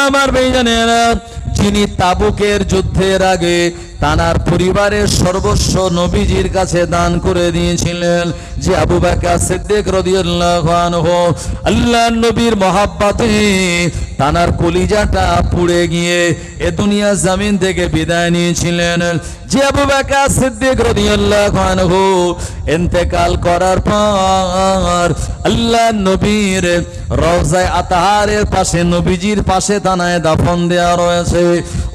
আমার ভাইজানেরা, যিনি তাবুকের যুদ্ধের আগে তানার পরিবারের সর্বস্ব নবীজির কাছে দান করে দিয়েছিলেন, যে আবু বকর সিদ্দিক রাদিয়াল্লাহু আনহু আল্লাহর নবীর মহব্বতে তানার কলিজাটা পুড়ে গিয়ে এ দুনিয়া জমিন থেকে বিদায় নিয়েছিলেন, যে আবু বকর সিদ্দিক রাদিয়াল্লাহু আনহু ইন্তেকাল করার পর আল্লাহর নবীর রওজায়ে আতহারের পাশে নবীজির পাশে তানায় দাফন দেওয়া রয়েছে।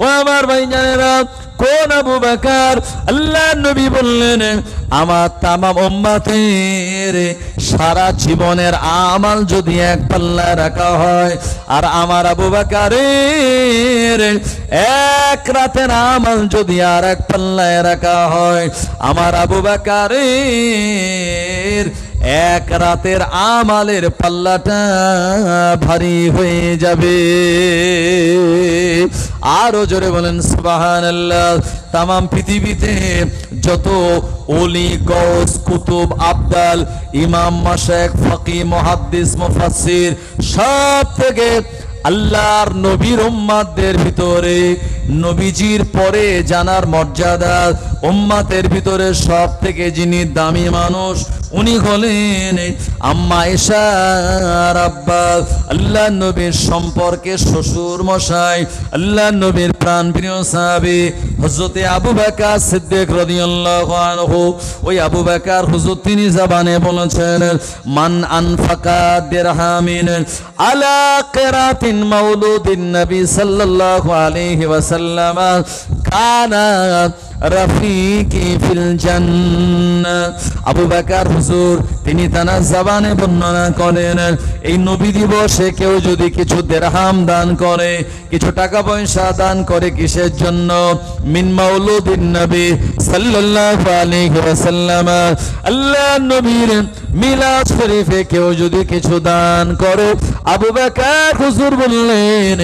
ও আমার ভাইজানেরা, কোন আবু বকর? আল্লাহ নবী বললেন, আমার তামাম উম্মতের সারা জীবনের আমাল যদি এক পাল্লায় রাখা হয়, আর আমার আবু বকরের এক রাতের আমাল যদি আর এক পাল্লায় রাখা হয়, আমার আবু বকরের এক রাতের আমালের পাল্লাটা ভারী হয়ে যাবে। আরো জোরে বলেন সুবহানাল্লাহ। তামাম পৃথিবীতে যত ওলি, গৌস, কুতুব, আবদাল, ইমাম, মাশায়েখ, ফাকিহ, মুহাদ্দিস, মুফাসসির, সব থেকে আল্লাহর নবীর উম্মাতদের ভিতরে নবীজির পরে জানার মর্যাদা, উম্মাতের ভিতরে সব থেকে যিনি দামি মানুষ, উনি হলেন আম্মা আয়েশা রাব্বা, আল্লাহ নবীর সম্পর্কে শ্বশুর মশাই, আল্লাহ নবীর প্রাণপ্রিয় সাহাবী হযরতে আবু বকর সিদ্দিক রাদিয়াল্লাহু আনহু। ওই আবু বকর হুজুর তিনি জবানে বলেছেন, মান আনফাকা দিরহামিন আলা কিরাতিন মাউলুদিন নবী সাল্লাল্লাহু আলাইহি ওয়াসাল্লাম কানা রাফিকি ফিল জান্নাহ। আবু বকর হুজুর তিনি তানার জবানে বর্ণনা করেন, এই নবী দিবসে কেউ যদি কিছু দিরহাম দান করে, কিছু টাকা পয়সা দান করে, কিসের জন্য? মিন মাউলুদিন নবী সাল্লাল্লাহু আলাইহি ওয়াসাল্লাম, আল্লাহ নবীর মিলাদ শরীফে কেউ যদি কিছু দান করে, আবু বকর হুজুর বললেন,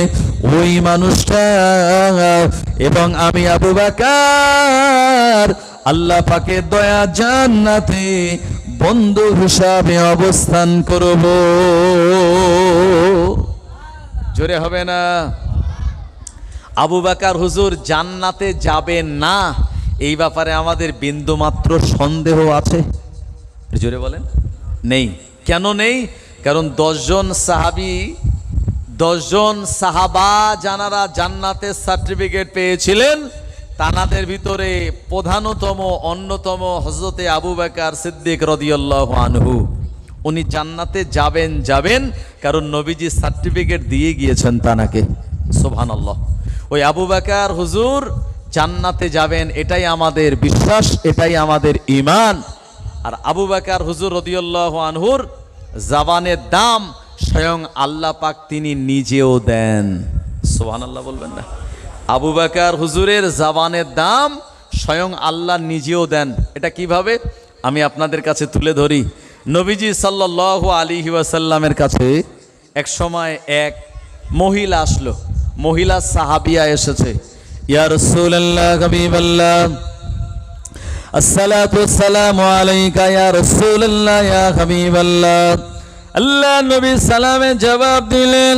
ওই মানুষটা এবং আমি আবু বকর আল্লাহ পাকের দয়া জান্নাতে বন্ধু হিসাবে অবস্থান করব। জোরে হবে না? আবু বকর হুজুর জান্নাতে যাবেন না, এই ব্যাপারে আমাদের বিন্দুমাত্র সন্দেহ আছে? জোরে বলেন। নেই। কেন নেই? কারণ 10 জন সাহাবী, 10 জন সাহাবা যারা জান্নাতের সার্টিফিকেট পেয়েছিলেন, তাদের ভিতরে প্রধানতম অন্যতম হযরতে আবু বকর সিদ্দিক রাদিয়াল্লাহু আনহু। উনি জান্নাতে যাবেন কারণ নবীজি সার্টিফিকেট দিয়ে গিয়েছেন তানাকে। সুবহানাল্লাহ। ওই আবু বকর হুজুর জান্নাতে যাবেন, এটাই আমাদের বিশ্বাস, এটাই আমাদের ঈমান। আর আবু বকর হুজুর রাদিয়াল্লাহু আনহুর জবানের দাম স্বয়ং আল্লাহ পাক তিনি নিজেও দেন। সুবহানাল্লাহ বলবেন না? আবু বকর হুজুরের জবানের দাম স্বয়ং আল্লাহ নিজেও দেন। এটা কিভাবে আমি আপনাদের কাছে তুলে ধরি। নবীজি সাল্লাল্লাহু আলাইহি ওয়াসাল্লামের কাছে এক সময় এক মহিলা আসলো, মহিলা সাহাবিয়া এসেছে। ইয়া রাসূলুল্লাহ, হাবিবাল্লাহ, আসসালাতু ওয়াসসালামু আলাইকা ইয়া রাসূলুল্লাহ, ইয়া হাবিবাল্লাহ। আল্লাহ নবী সালামে জবাব দিলেন।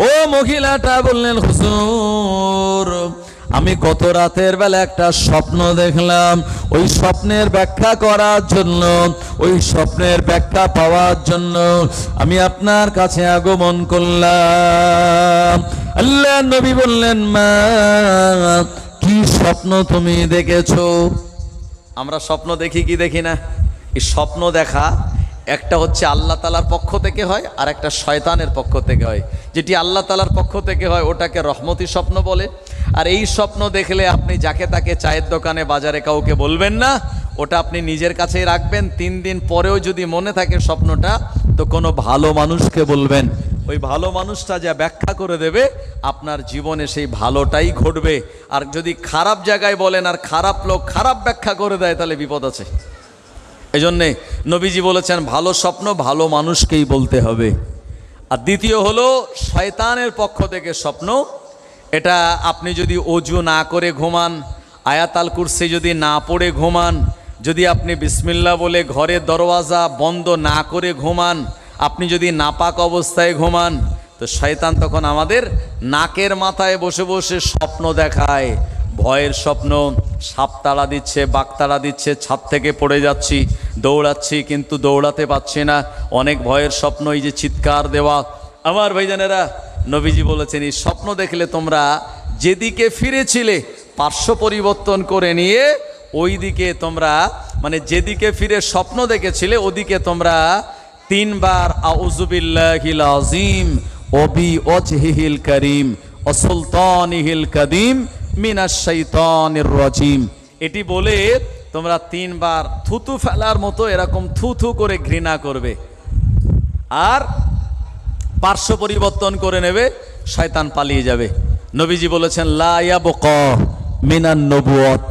ও মহিলাটা বললেন, হুজুর আমি গত রাতের বেলা একটা স্বপ্ন দেখলাম, ওই স্বপ্নের ব্যাখ্যা করার জন্য, ওই স্বপ্নের ব্যাখ্যা পাওয়ার জন্য আমি আপনার কাছে আগমন করলাম। আল্লাহ নবী বললেন, মা কি স্বপ্ন তুমি দেখেছো? আমরা স্বপ্ন দেখি কি দেখি না? এই স্বপ্ন দেখা একটা হচ্ছে আল্লাহ তাআলার পক্ষ থেকে হয়, আর একটা শয়তানের পক্ষ থেকে হয়। যেটি আল্লাহ তাআলার পক্ষ থেকে হয় ওটাকে রহমতি স্বপ্ন বলে। আর এই স্বপ্ন দেখলে আপনি যাকে তাকে চায়ের দোকানে বাজারে কাউকে বলবেন না, ওটা আপনি নিজের কাছেই রাখবেন। 3 দিন পরেও যদি মনে থাকে স্বপ্নটা, তো কোনো ভালো মানুষকে বলবেন। ওই ভালো মানুষটা যা ব্যাখ্যা করে দেবে আপনার জীবনে সেই ভালোটাই ঘটবে। আর যদি খারাপ জায়গায় বলেন আর খারাপ লোক খারাপ ব্যাখ্যা করে দেয়, তাহলে বিপদ আছে। এই জন্যে নবীজি বলেছেন ভালো স্বপ্ন ভালো মানুষকেই বলতে হবে। আর দ্বিতীয় হলো শয়তানের পক্ষ থেকে স্বপ্ন। এটা আপনি যদি ওযু না করে ঘুমান, আয়াতাল কুরসি যদি না পড়ে ঘুমান, যদি আপনি বিসমিল্লাহ বলে ঘরের দরওয়াজা বন্ধ না করে ঘুমান, আপনি যদি নাপাক অবস্থায় ঘুমান, তো শয়তান তখন আমাদের নাকের মাথায় বসে বসে স্বপ্ন দেখায়, ভয়ের স্বপ্ন, সাপ তাড়া দিচ্ছে, বাঘ তাড়া দিচ্ছে, ছাদ থেকে পড়ে যাচ্ছি, দৌড়াচ্ছি কিন্তু দৌড়াতে পারছি না, অনেক ভয়ের স্বপ্ন, এই যে চিৎকার দেওয়া। আমার ভাইজানেরা, নবীজি বলেছেন এই স্বপ্ন দেখলে তোমরা যেদিকে ফিরেছিলে পার্শ্ব পরিবর্তন করে নিয়ে ওই দিকে তোমরা, মানে যেদিকে ফিরে স্বপ্ন দেখেছিলে ওদিকে তোমরা 3 বার আউযুবিল্লাহিল আযীম ওবি ওজহিল করিম ও সুলতানিহিল কাদিম মিনাশ শাইতানির রাজিম, এটি বলে তোমরা 3 বার থুতু ফেলার মতো এরকম থুথু করে ঘৃণা করবে আর পার্শ্ব পরিবর্তন করে নেবে, শয়তান পালিয়ে যাবে। নবীজি বলেছেন লা ইয়াবকা মিনান নবুয়ত,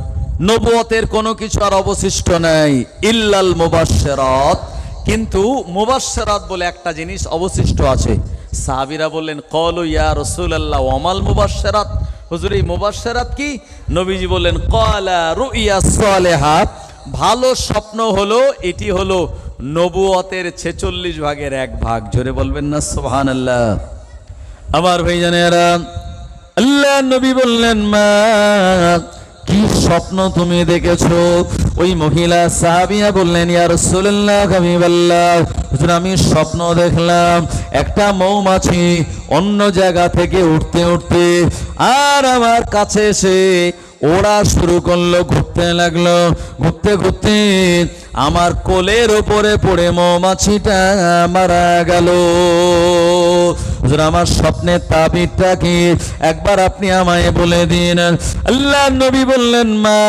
নবুয়তের কোনো কিছু আর অবশিষ্ট নাই, ইল্লাল মুবাশশিরাত, কিন্তু মুবাশশিরাত বলে একটা জিনিস অবশিষ্ট আছে। সাহাবীরা বললেন ক্বালু ইয়া রাসূলুল্লাহ ওয়ামাল মুবাশশিরাত, হুজুর এই মুবাশশিরাত কি? নবীজি বললেন ক্বালা রুইয়া সালিহা, ভালো স্বপ্ন হলো, এটি হলো নবুয়তের 46 ভাগের 1 ভাগ। জোরে বলবেন না সুবহানাল্লাহ। আমার ভাইজানেরা, আল্লাহ নবী বললেন মা কি স্বপ্ন তুমি দেখেছো? ওই মহিলা সাহাবিয়া বললেন ইয়া রাসূলুল্লাহ হাবিবাল্লাহ, হুজুর আমি স্বপ্ন দেখলাম একটা মৌমাছি অন্য জায়গা থেকে উঠতে উঠতে আর আমার কাছে এসে ওড়া শুরু করলো, ঘুরতে লাগলো, ঘুরতে ঘুরতে আমার কোলের ওপরে পড়ে মৌমাছিটা মারা গেল। হুজুর আমার স্বপ্নের তাবিরটা কি একবার আপনি আমায় বলে দিন। আল্লাহ নবী বললেন মা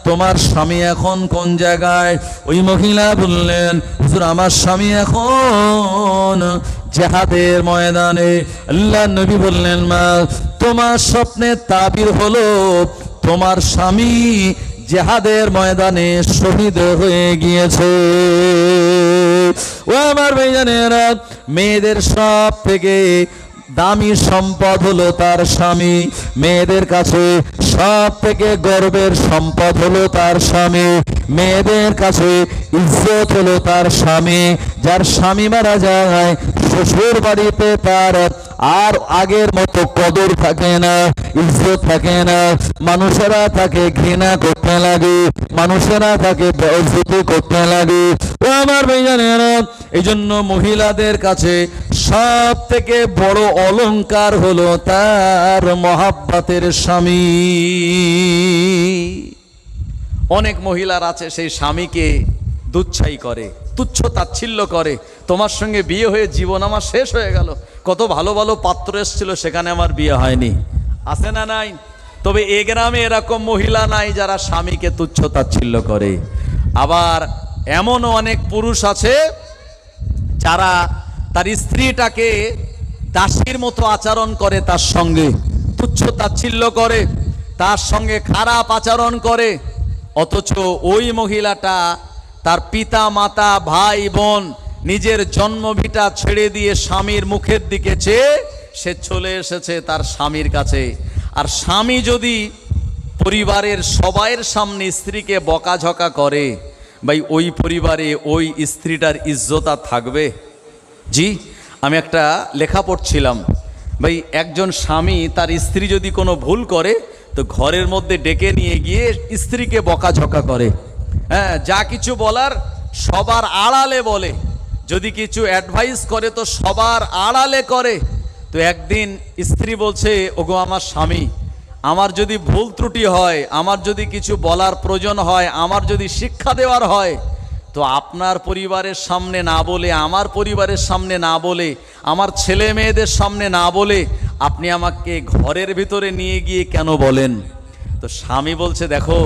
তোমার স্বামী এখন কোন জায়গায়? ওই মহিলা বললেন হুজুর আমার স্বামী এখন জিহাদের ময়দানে। আল্লাহ নবী বললেন মা তোমার স্বপ্নের তাবির হলো তোমার স্বামী জিহাদের ময়দানে শহীদ হয়ে গিয়েছে। ও আমার ভাইজানেরা, মেয়েদের সব থেকে দামি সম্পদ হলো তার স্বামী, মেয়েদের কাছে সব থেকে গর্বের সম্পদ হলো তার স্বামী, মেয়েদের কাছে ইজ্জত হলো তার স্বামী। যার স্বামী মারা যায় শ্বশুর বাড়িতে তার আর আগের মতো কদর থাকে না, ইজ্জত থাকে না, মানুষেরা তাকে ঘৃণা করতে লাগে, মানুষেরা তাকে বেইজ্জতি করতে লাগে। ও আমার ভাইজানেরা, এই জন্য মহিলাদের কাছে সব থেকে বড় অলংকার হলো তার মহাব্বতের স্বামী। অনেক মহিলার আছে সেই স্বামীকে দুচ্ছাই করে, তুচ্ছ তাচ্ছিল্য করে, তোমার সঙ্গে বিয়ে হয়ে জীবন আমার শেষ হয়ে গেল, কত ভালো ভালো পাত্র এসেছিল সেখানে আমার বিয়ে হয়নি, আছে না নাই? তবে এ গ্রামে এরকম মহিলা নাই যারা স্বামীকে তুচ্ছ তাচ্ছিল্য করে। আবার এমনও অনেক পুরুষ আছে যারা তার স্ত্রীটাকে দাসীর মতো আচরণ করে, তার সঙ্গে তুচ্ছ তাচ্ছিল্য করে, তার সঙ্গে খারাপ আচরণ করে, অথচ ওই মহিলাটা তার পিতা মাতা ভাই বোন নিজের জন্মভিটা ছেড়ে দিয়ে স্বামীর মুখের দিকে চেয়ে সে চলে এসেছে তার স্বামীর কাছে। আর স্বামী যদি পরিবারের সবাইয়ের সামনে স্ত্রীকে বকাঝকা করে, ভাই ওই পরিবারে ওই স্ত্রীটার ইজ্জত আর থাকবে? জি, আমি একটা লেখা পড়ছিলাম, ভাই একজন স্বামী তার স্ত্রী যদি কোনো ভুল করে তো ঘরের মধ্যে ডেকে নিয়ে গিয়ে স্ত্রীকে বকাঝকা করে, হ্যাঁ যা কিছু বলার সবার আড়ালে বলে, যদি কিছু অ্যাডভাইস করে তো সবার আড়ালে করে। তো একদিন স্ত্রী বলছে ওগো আমার স্বামী, আমার যদি ভুল ত্রুটি হয়, আমার যদি কিছু বলার প্রয়োজন হয়, আমার যদি শিক্ষা দেওয়ার হয়, তো আপনার পরিবারের সামনে না বলে, আমার পরিবারের সামনে না বলে, আমার ছেলে মেয়েদের সামনে না বলে আপনি আমাকে ঘরের ভিতরে নিয়ে গিয়ে কেন বলেন? তো স্বামী বলছে দেখো,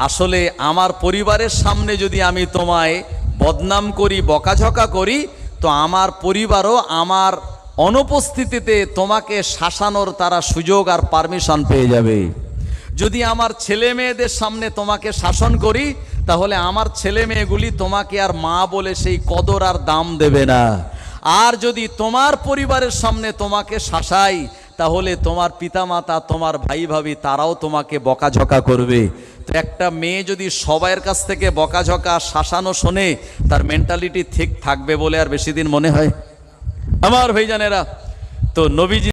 আসলে আমার পরিবারের সামনে যদি আমি তোমায় বদনাম করি, বকাঝকা করি, তো আমার পরিবারও আমার অনুপস্থিতিতে তোমাকে শাসানোর তারা সুযোগ আর পারমিশন পেয়ে যাবে। যদি আমার ছেলে মেয়েদের সামনে তোমাকে শাসন করি, তাহলে আমার ছেলে মেয়েগুলি তোমাকে আর মা বলে সেই কদর আর দাম দেবে না। আর যদি তোমার পরিবারের সামনে তোমাকে শাসাই, তাহলে তোমার পিতামাতা, তোমার ভাই ভাবি তারাও তোমাকে বকাঝকা করবে। তো একটা মেয়ে যদি সবাইয়ের কাছ থেকে বকাঝকা শাসানো শোনে, তার মেন্টালিটি ঠিক থাকবে বলে আর বেশি দিন মনে হয়? আমার ভাইজানেরা, তো নবীজি